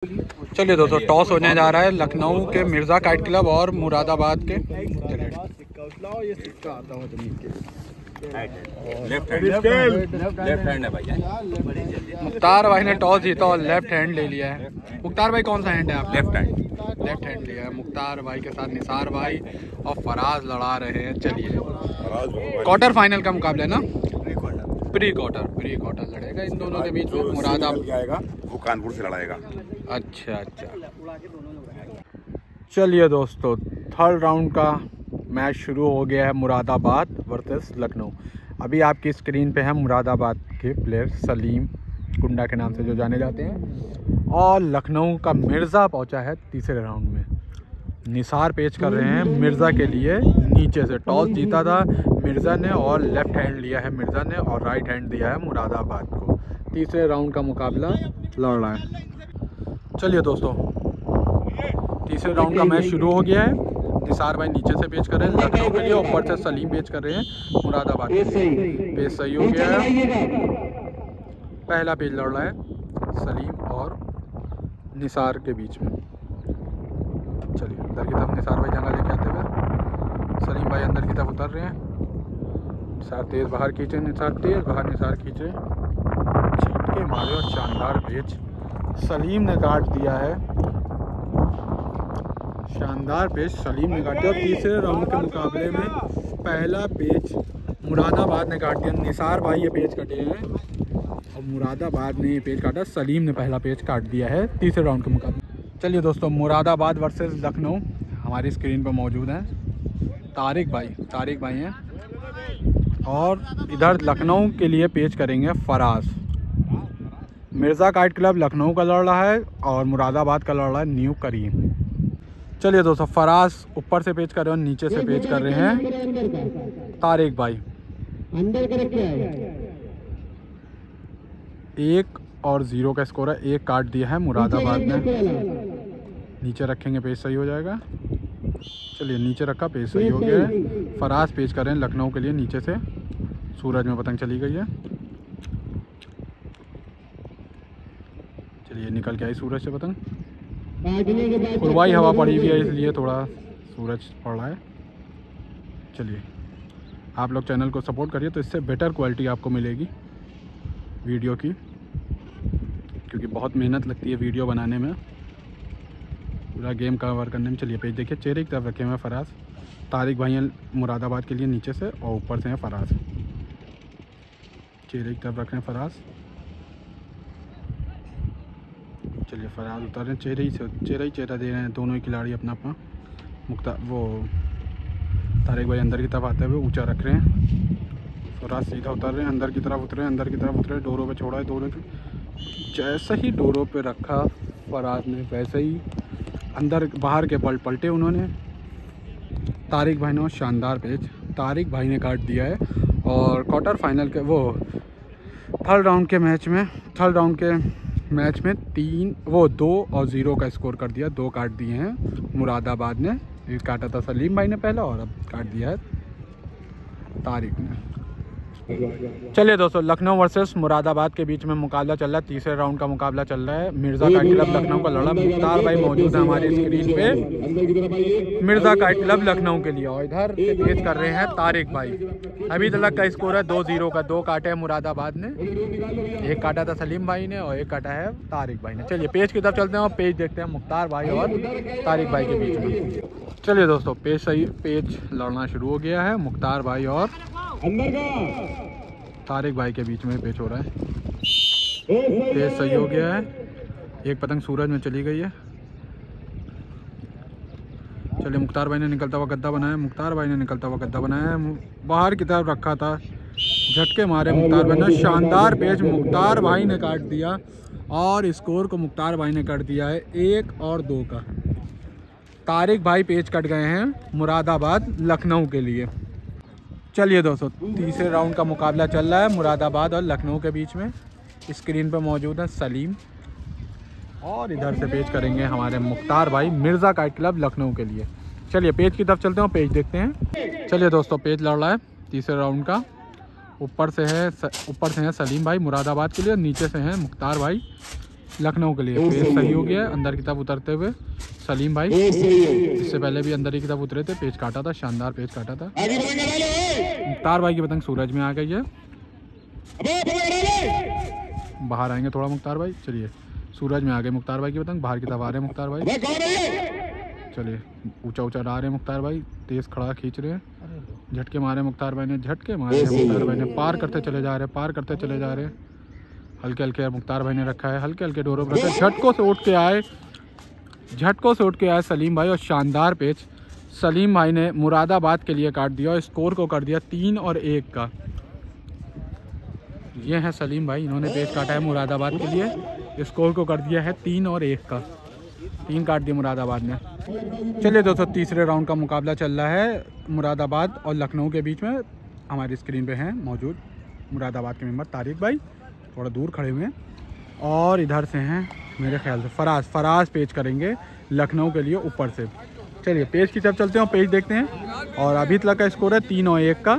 चलिए दोस्तों, टॉस होने जा रहा है लखनऊ के मिर्ज़ा काइट क्लब और मुरादाबाद के। लेफ्ट हैंड है भैया। मुख्तार भाई ने टॉस जीता और लेफ्ट हैंड ले लिया है। मुख्तार भाई कौन सा हैंड है आप? Left hand. लेफ्ट हैंड लिया है। मुख्तार भाई के साथ निसार भाई और फराज लड़ा रहे हैं। चलिए, क्वार्टर फाइनल का मुकाबला है ना? प्री क्वार्टर लड़ेगा इन दोनों के बीच में। मुरादाबाद आएगा, वो कानपुर से लड़ाएगा। अच्छा। चलिए दोस्तों, थर्ड राउंड का मैच शुरू हो गया है। मुरादाबाद वर्सेस लखनऊ। अभी आपकी स्क्रीन पे है मुरादाबाद के प्लेयर सलीम गुंडा के नाम से जो जाने जाते हैं, और लखनऊ का मिर्ज़ा पहुंचा है तीसरे राउंड में। निसार पेश कर रहे हैं मिर्ज़ा के लिए नीचे से। टॉस जीता था मिर्ज़ा ने और लेफ्ट हैंड लिया है मिर्ज़ा ने और राइट हैंड दिया है मुरादाबाद को। तीसरे राउंड का मुकाबला लड़ रहा है। चलिए दोस्तों, तीसरे राउंड का मैच शुरू हो गया है। निसार भाई नीचे से पेश कर रहे हैं लखनऊ के लिए, ऊपर से सलीम पेश कर रहे हैं मुरादाबाद के लिए। पेश सही हो गया है। पहला पेज लड़ रहा है सलीम और निसार के बीच में। चलिए, अंदर की तरफ निसार भाई जंगा लेके आते हुए सलीम भाई अंदर की तरफ उतर रहे हैं। निसार तेज़ बाहर खींचे, निसार तेज़ बाहर, निसार खींचे, छींटे मारे और शानदार पेच सलीम ने काट दिया है। शानदार पेच सलीम ने काट दिया। और तीसरे राउंड के मुकाबले में पहला पेच मुरादाबाद ने काट दिया। निसार भाई ये पेच कटे हैं और मुरादाबाद ने ये पेच काटा। सलीम ने पहला पेच काट दिया है तीसरे राउंड के मुकाबले। चलिए दोस्तों, मुरादाबाद वर्सेस लखनऊ हमारी स्क्रीन पर मौजूद हैं। तारिक भाई हैं और इधर लखनऊ के लिए पेच करेंगे फराज। मिर्ज़ा काइट क्लब लखनऊ का लड़ रहा है और मुरादाबाद का लड़ रहा है न्यू करीम। चलिए दोस्तों, फराज ऊपर से पेच कर रहे हैं और नीचे से पेच कर रहे हैं तारिक भाई। 1-0 का स्कोर है। 1 काट दिया है मुरादाबाद ने। नीचे रखेंगे, पेज सही हो जाएगा। चलिए, नीचे रखा, पेज सही हो गया है। फराज पेश कर रहे हैं लखनऊ के लिए नीचे से। सूरज में पतंग चली गई है। चलिए, निकल के आई सूरज से पतंग। पूर्वाई हवा पड़ी हुई है इसलिए थोड़ा सूरज पड़ रहा है। चलिए, आप लोग चैनल को सपोर्ट करिए तो इससे बेटर क्वालिटी आपको मिलेगी वीडियो की, क्योंकि बहुत मेहनत लगती है वीडियो बनाने में, पूरा गेम कवर करने में। चलिए, पेज देखिए, चेहरे की तरफ रखे हुए हैं फराज। तारिक भाई हैं मुरादाबाद के लिए नीचे से और ऊपर से हैं फराज। चेहरे की तरफ रख रहे हैं फराज। चलिए, फराज उतर रहे हैं, चेहरा दे रहे हैं दोनों ही खिलाड़ी अपना अपना। वो तारिक भाई अंदर की तरफ आते हुए ऊंचा रख रहे हैं। फराज सीधा उतर रहे हैं, अंदर की तरफ उतरे, डोरों पे छोड़ा है। डोरों जैसे ही डोरों पे रखा फराज ने, वैसे ही अंदर बाहर के बल पलटे उन्होंने। तारिक भाई ने शानदार पेच तारिक भाई ने काट दिया है। और क्वार्टर फाइनल के थर्ड राउंड के मैच में 2-0 का स्कोर कर दिया। 2 काट दिए हैं मुरादाबाद ने। एक काटा था सलीम भाई ने पहला और अब काट दिया है तारिक ने। चलिए दोस्तों, लखनऊ वर्सेस मुरादाबाद के बीच में मुकाबला चल रहा है। तीसरे राउंड का मुकाबला चल रहा है। मिर्ज़ा काइट क्लब लखनऊ का लड़ा। मुख्तार भाई मौजूद है हमारी स्क्रीन पे मिर्ज़ा काइट क्लब लखनऊ के लिए, और इधर से पेश कर रहे हैं तारिक भाई। अभी तक का स्कोर है 2-0 का। 2 काटे हैं मुरादाबाद ने, 1 काटा था सलीम भाई ने और 1 काटा है तारिक भाई ने। चलिए, पेज की तरफ चलते हैं और पेज देखते हैं मुख्तार भाई और तारिक भाई के बीच में। चलिए दोस्तों, पेज लड़ना शुरू हो गया है। मुख्तार भाई और तारिक भाई के बीच में पेच हो रहा है। पेच सही हो गया है। एक पतंग सूरज में चली गई है। चलिए, मुख्तार भाई ने निकलता हुआ गद्दा बनाया है। बाहर की तरफ रखा था, झटके मारे मुख्तार भाई ने। शानदार पेच मुख्तार भाई ने काट दिया और स्कोर को मुख्तार भाई ने कर दिया है 1-2 का। तारिक भाई पेच कट गए हैं मुरादाबाद लखनऊ के लिए। चलिए दोस्तों, तीसरे राउंड का मुकाबला चल रहा है मुरादाबाद और लखनऊ के बीच में। स्क्रीन पर मौजूद है सलीम और इधर से पेच करेंगे हमारे मुख्तार भाई मिर्ज़ा काइट क्लब लखनऊ के लिए। चलिए, पेज की तरफ चलते हैं, पेज देखते हैं। चलिए दोस्तों, पेज लड़ रहा है तीसरे राउंड का। ऊपर से हैं सलीम भाई मुरादाबाद के लिए, नीचे से हैं मुख्तार भाई लखनऊ के लिए। पेज सही हो गया है अंदर की तरफ उतरते हुए सलीम भाई, इससे पहले भी अंदर की तरफ उतरे थे, पेज काटा था, शानदार पेज काटा था। मुख्तार भाई की पतंग सूरज में आ गई है, बाहर आएंगे थोड़ा मुख्तार भाई। चलिए सूरज में आ गए मुख्तार भाई की पतंग, बाहर की तरफ आ रहे हैं मुख्तार भाई। चलिए ऊंचा ऊंचा डा रहे हैं मुख्तार भाई, तेज खड़ा खींच रहे हैं, झटके मारे मुख्तार भाई ने, झटके मारे मुख्तार भाई ने, पार करते चले जा रहे हैं, पार करते चले जा रहे हैं। हल्के हल्के मुख्तार भाई ने रखा है, हल्के हल्के डोरों पर रखा है। झटकों से उठ के आए, झटकों से उठ के आए सलीम भाई और शानदार पेच सलीम भाई ने मुरादाबाद के लिए काट दिया और स्कोर को कर दिया 3 और 1 का। ये है सलीम भाई, इन्होंने पेच काटा है मुरादाबाद के लिए, स्कोर को कर दिया है 3 और 1 का। 3 काट दिए मुरादाबाद ने। चलिए दोस्तों तीसरे राउंड का मुकाबला चल रहा है मुरादाबाद और लखनऊ के बीच में। हमारी स्क्रीन पे हैं मौजूद मुरादाबाद के मेंबर तारिक भाई, थोड़ा दूर खड़े हुए हैं, और इधर से हैं मेरे ख्याल से फराज पेच करेंगे लखनऊ के लिए ऊपर से। चलिए पेज की तरफ चलते हैं और पेज देखते हैं। और अभी तक का स्कोर है 3 और 1 का।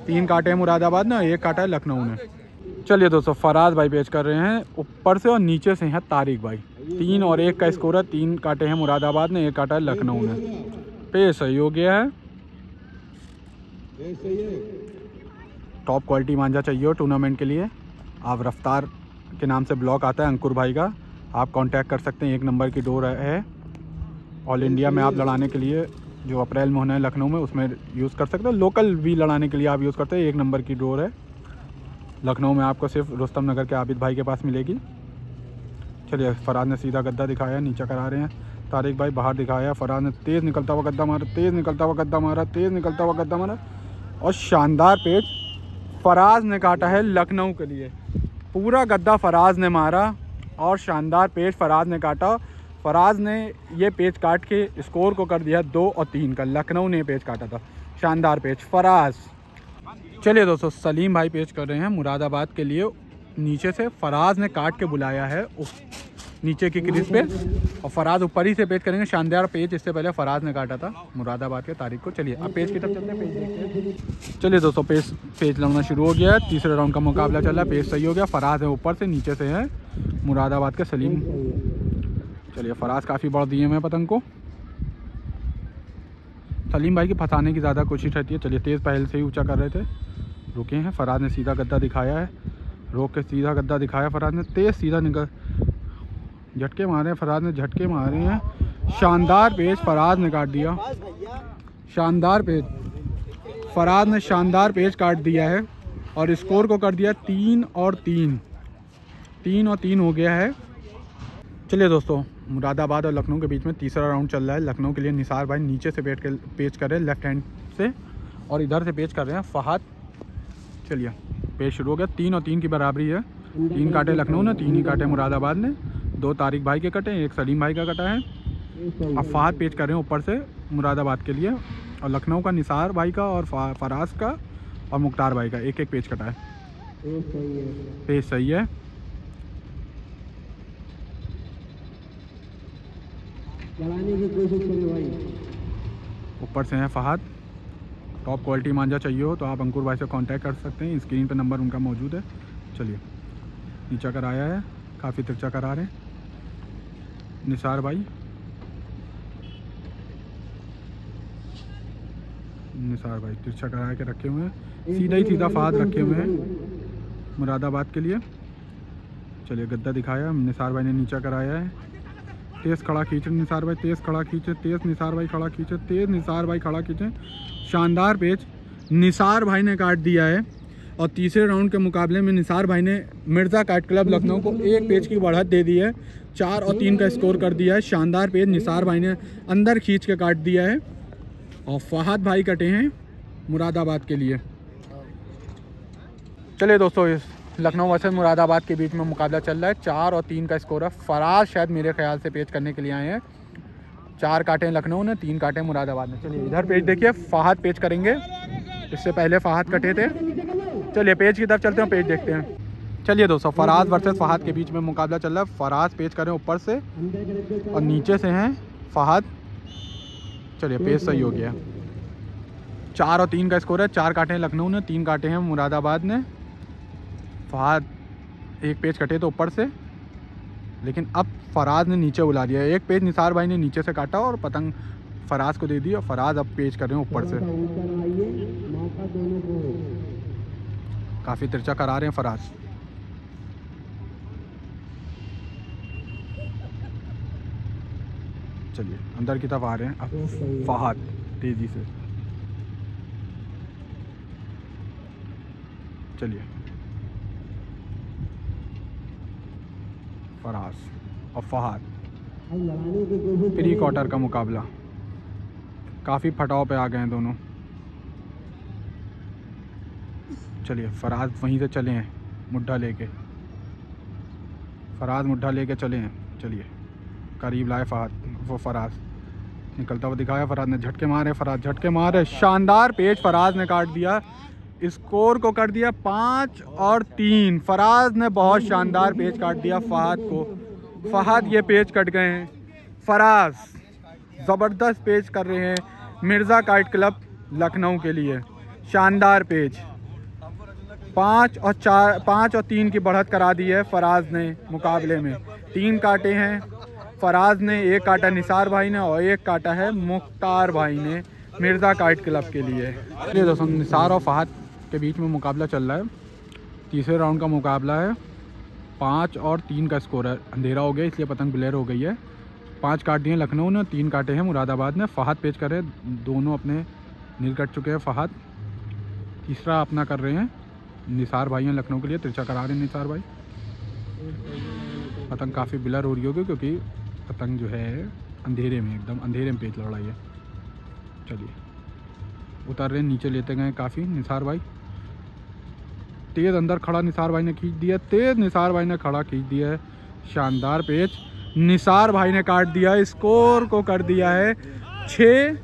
3 काटे हैं मुरादाबाद ने और 1 काटा है लखनऊ ने। चलिए दोस्तों फराज भाई पेच कर रहे हैं ऊपर से और नीचे से हैं तारिक भाई। 3 और 1 का स्कोर है, 3 काटे हैं मुरादाबाद ने, 1 काटा है लखनऊ ने। पेज सही हो गया है। टॉप क्वालिटी मांझा चाहिए हो टूर्नामेंट के लिए, आप रफ्तार के नाम से ब्लॉक आता है अंकुर भाई का, आप कांटेक्ट कर सकते हैं। 1 नंबर की डोर है ऑल इंडिया में, आप लड़ाने के लिए जो अप्रैल में होना है लखनऊ में उसमें यूज़ कर सकते हो। लोकल भी लड़ाने के लिए आप यूज़ करते हैं, 1 नंबर की डोर है। लखनऊ में आपको सिर्फ रुस्तम नगर के आबिद भाई के पास मिलेगी। चलिए फराज ने सीधा गद्दा दिखाया, नीचे करा रहे हैं तारिक भाई, बाहर दिखाया। फराज ने तेज़ निकलता हुआ गद्दा मारा, तेज़ निकलता हुआ गद्दा मारा, तेज़ निकलता हुआ गद्दा मारा और शानदार पेच फराज ने काटा है लखनऊ के लिए। पूरा गद्दा फराज ने मारा और शानदार पेच फराज ने काटा। फराज ने ये पेच काट के स्कोर को कर दिया 2 और 3 का। लखनऊ ने पेच काटा था, शानदार पेच फराज। चलिए दोस्तों सलीम भाई पेच कर रहे हैं मुरादाबाद के लिए, नीचे से फराज ने काट के बुलाया है नीचे की क्रीज पे, और फराज ऊपर ही से पेच करेंगे। शानदार पेच इससे पहले फराज ने काटा था मुरादाबाद के तारीख को। चलिए अब पेच की तरफ चलते हैं, पेच देखते हैं। चलिए दोस्तों पेच लगना शुरू हो गया है, तीसरे राउंड का मुकाबला चल रहा है। पेच सही हो गया, फराज है ऊपर से, नीचे से है मुरादाबाद के सलीम। चलिए फराज काफ़ी बढ़ दिए हैं पतंग को, सलीम भाई की फंसाने की ज़्यादा कोशिश रहती है। चलिए तेज़ पहले से ही ऊंचा कर रहे थे, रुके हैं। फराज ने सीधा गद्दा दिखाया है, रोक के सीधा गद्दा दिखाया फराज ने, तेज़ सीधा निकल, झटके मारे फराज ने, झटके मारे हैं। शानदार पेच फराज ने काट दिया, शानदार पेच फराज ने शानदार पेच काट दिया है और स्कोर को कर दिया 3 और 3। 3 और 3 हो गया है। चलिए दोस्तों मुरादाबाद और लखनऊ के बीच में तीसरा राउंड चल रहा है। लखनऊ के लिए निसार भाई नीचे से पेच कर रहे हैं लेफ्ट हैंड से, और इधर से पेच कर रहे हैं फहद। चलिए पेच शुरू हो गया, 3 और 3 की बराबरी है। 3 काटे लखनऊ ने, 3 ही काटे मुरादाबाद ने। 2 तारिक भाई के कटे, 1 सलीम भाई का कटा है। अब फहद पेच कर रहे हैं ऊपर से मुरादाबाद के लिए, और लखनऊ का निसार भाई का और फराज का और मुख्तार भाई का 1-1 पेच कटा है। पेच सही है। की कोशिश करें भाई। ऊपर से हैं फहद। टॉप क्वालिटी मांझा चाहिए हो तो आप अंकुर भाई से कांटेक्ट कर सकते हैं, स्क्रीन पे नंबर उनका मौजूद है। चलिए नीचा कराया है, काफ़ी तिरछा करा रहे हैं निसार भाई। निसार भाई तिरछा करा के रखे हुए हैं, सीधा ही सीधा फहद रखे हुए हैं मुरादाबाद के लिए। चलिए गद्दा दिखाया, निसार भाई ने नीचा कराया है। तेज़ खड़ा खींचे निसार भाई, तेज़ खड़ा खींचे, तेज़ निसार भाई खड़ा खींचे, तेज़ निसार भाई खड़ा खींचे। शानदार पेच निसार भाई ने काट दिया है। और तीसरे राउंड के मुकाबले में निसार भाई ने मिर्ज़ा काट क्लब लखनऊ को 1 पेच की बढ़त दे दी है। 4 और 3 का स्कोर कर दिया है। शानदार पेच निसार भाई ने अंदर खींच के काट दिया है और फहद भाई कटे हैं मुरादाबाद के लिए। चलिए दोस्तों इस लखनऊ वर्सेस मुरादाबाद के बीच में मुकाबला चल रहा है। 4 और 3 का स्कोर है। फराज शायद मेरे ख्याल से पेच करने के लिए आए हैं। 4 काटे लखनऊ ने, 3 काटे मुरादाबाद ने। चलिए इधर पेच देखिए, फहद पेच करेंगे, इससे पहले फहद कटे थे। चलिए पेच की तरफ चलते हैं, पेच देखते हैं। चलिए दोस्तों फराज वर्सेस फहद के बीच में मुकाबला चल रहा है। फराज पेच करें ऊपर से और नीचे से हैं फहद। चलिए पेच सही हो गया। 4 और 3 का स्कोर है। 4 काटे हैं लखनऊ ने, 3 काटे हैं मुरादाबाद ने। फहद 1 पेच कटे तो ऊपर से, लेकिन अब फराज ने नीचे बुला दिया। एक पेज निसार भाई ने नीचे से काटा और पतंग फराज को दे दी और फराज अब पेज कर रहे हैं ऊपर से। काफ़ी तिरछा करा रहे हैं फराज। चलिए अंदर की तरफ आ रहे हैं अब फहद तेजी से। चलिए फराज और फहद प्री क्वार्टर का मुकाबला। काफ़ी फटाव पे आ गए हैं दोनों। चलिए फराज वहीं से चले हैं मुड्ढा लेके। फराज मुड्ढा लेके चले हैं। चलिए करीब लाए फहद, वो फराज निकलता हुआ दिखाया। फराज ने झटके मारे, फराज झटके मारे। शानदार पेच फराज ने काट दिया। स्कोर को कर दिया 5 और 3। फराज ने बहुत शानदार पेच काट दिया फहद को। फहद ये पेच कट गए हैं। फराज ज़बरदस्त पेच कर रहे हैं मिर्ज़ा काइट क्लब लखनऊ के लिए। शानदार पेच। 5 और 3 की बढ़त करा दी है फराज ने मुकाबले में। 3 काटे हैं फराज ने, 1 काटा निसार भाई ने और 1 काटा है मुख्तार भाई ने मिर्ज़ा काइट क्लब के लिए। चलिए दोस्तों निसार और फहद के बीच में मुकाबला चल रहा है। तीसरे राउंड का मुकाबला है। 5 और 3 का स्कोर है। अंधेरा हो गया इसलिए पतंग ब्लेयर हो गई है। 5 काट दिए लखनऊ ने, 3 काटे हैं मुरादाबाद ने। फहद पेच कर रहे हैं, दोनों अपने नील कट चुके हैं। फहद तीसरा अपना कर रहे हैं। निसार भाई हैं लखनऊ के लिए, तिरछा करा रहे हैं निसार भाई। पतंग काफ़ी ब्लर हो रही होगी क्योंकि पतंग जो है अंधेरे में, एकदम अंधेरे में पेच लड़ाई है। चलिए उतर रहे, नीचे लेते गए काफ़ी निसार भाई। तेज़ अंदर खड़ा निसार भाई ने खींच दिया। तेज़ निसार भाई ने खड़ा खींच दिया है। शानदार पेच निसार भाई ने काट दिया। स्कोर को कर दिया है 6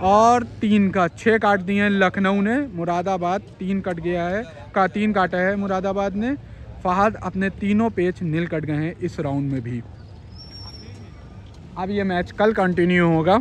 और 3 का। 6 काट दिए हैं लखनऊ ने। मुरादाबाद 3 कट गया है, 3 काटा है मुरादाबाद ने। फहद अपने तीनों पेच नील कट गए हैं इस राउंड में भी। अब ये मैच कल कंटिन्यू होगा।